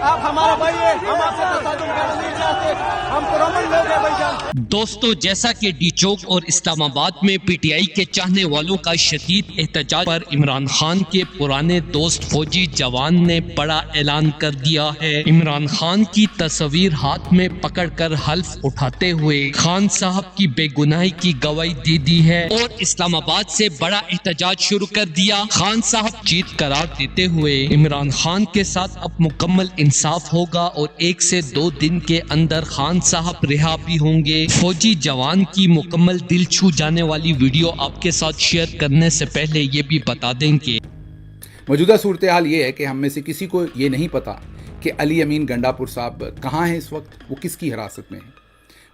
आप हमारा भाई है, हम आपसे तसादुम करना नहीं चाहते, हम पुरअमन लोग हैं भाईजान। दोस्तों, जैसा कि डी चौक और इस्लामाबाद में पीटीआई के चाहने वालों का शदीद एहतजाज पर इमरान खान के पुराने दोस्त फौजी जवान ने बड़ा ऐलान कर दिया है। इमरान खान की तस्वीर हाथ में पकड़कर हल्फ उठाते हुए खान साहब की बेगुनाही की गवाही दे दी है और इस्लामाबाद से बड़ा एहतजाज शुरू कर दिया। खान साहब जीत करार देते हुए इमरान खान के साथ अब मुकम्मल इंसाफ होगा और 1 से 2 दिन के अंदर खान साहब रिहा भी होंगे। फौजी जवान की मुकम्मल दिल छू जाने वाली वीडियो आपके साथ शेयर करने से पहले ये भी बता दें कि मौजूदा सूरत हाल ये है कि हम में से किसी को ये नहीं पता कि अली अमीन गंडापुर साहब कहाँ हैं इस वक्त, वो किसकी हिरासत में हैं।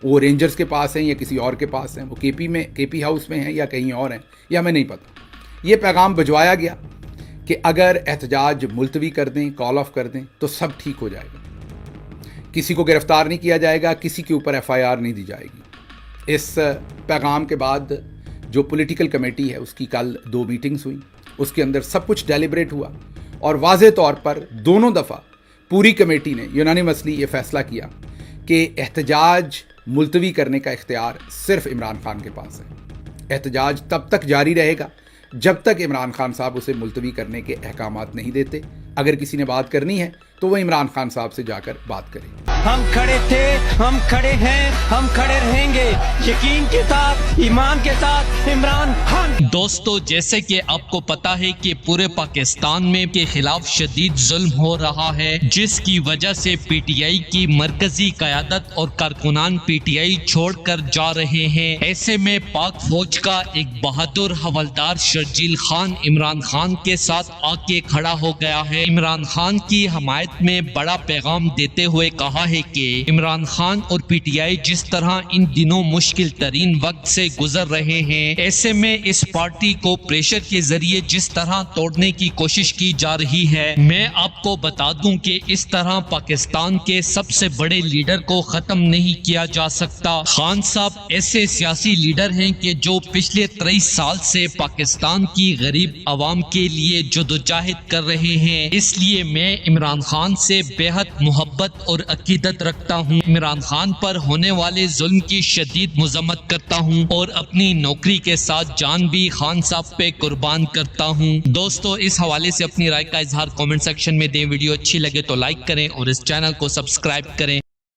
वो रेंजर्स के पास हैं या किसी और के पास हैं, वो केपी हाउस में हैं या कहीं और हैं, या हमें नहीं पता। ये पैगाम भिजवाया गया कि अगर एहतजाज मुलतवी कर दें, कॉल ऑफ कर दें तो सब ठीक हो जाएगा, किसी को गिरफ्तार नहीं किया जाएगा, किसी के ऊपर FIR नहीं दी जाएगी। इस पैगाम के बाद जो पॉलिटिकल कमेटी है उसकी कल 2 मीटिंग्स हुई, उसके अंदर सब कुछ डेलिब्रेट हुआ और वाज़े तौर पर दोनों दफ़ा पूरी कमेटी ने यूनानिमसली ये फैसला किया कि एहतजाज मुलतवी करने का इख्तियार सिर्फ इमरान खान के पास है। एहतजाज तब तक जारी रहेगा जब तक इमरान खान साहब उसे मुलतवी करने के अहकामात नहीं देते। अगर किसी ने बात करनी है तो वह इमरान खान साहब से जाकर बात करे। हम खड़े थे, हम खड़े हैं, हम खड़े रहेंगे, यकीन के साथ, ईमान के साथ इमरान खान। दोस्तों, जैसे कि आपको पता है कि पूरे पाकिस्तान में के खिलाफ शदीद जुल्म हो रहा है, जिसकी वजह से पीटीआई की मरकजी क़यादत और कारकुनान पीटीआई छोड़कर जा रहे हैं। ऐसे में पाक फौज का एक बहादुर हवलदार शर्जील खान इमरान खान के साथ आके खड़ा हो गया है। इमरान खान की हमायत में बड़ा पैगाम देते हुए कहा है कि इमरान खान और पीटीआई जिस तरह इन दिनों मुश्किल तरीन वक्त से गुजर रहे हैं, ऐसे में इस पार्टी को प्रेशर के जरिए जिस तरह तोड़ने की कोशिश की जा रही है, मैं आपको बता दूं कि इस तरह पाकिस्तान के सबसे बड़े लीडर को खत्म नहीं किया जा सकता। खान साहब ऐसे सियासी लीडर हैं कि जो पिछले 23 साल से पाकिस्तान की गरीब आवाम के लिए जदोजहद कर रहे हैं। इसलिए मैं इमरान खान से बेहद मोहब्बत और अकीदत रखता हूँ। इमरान खान पर होने वाले जुल्म की शदीद मजम्मत करता हूँ और अपनी नौकरी के साथ जान भी खान साहब पे कुर्बान करता हूँ। दोस्तों, इस हवाले से अपनी राय का इजहार कमेंट सेक्शन में दें। वीडियो अच्छी लगे तो लाइक करें और इस चैनल को सब्सक्राइब करें।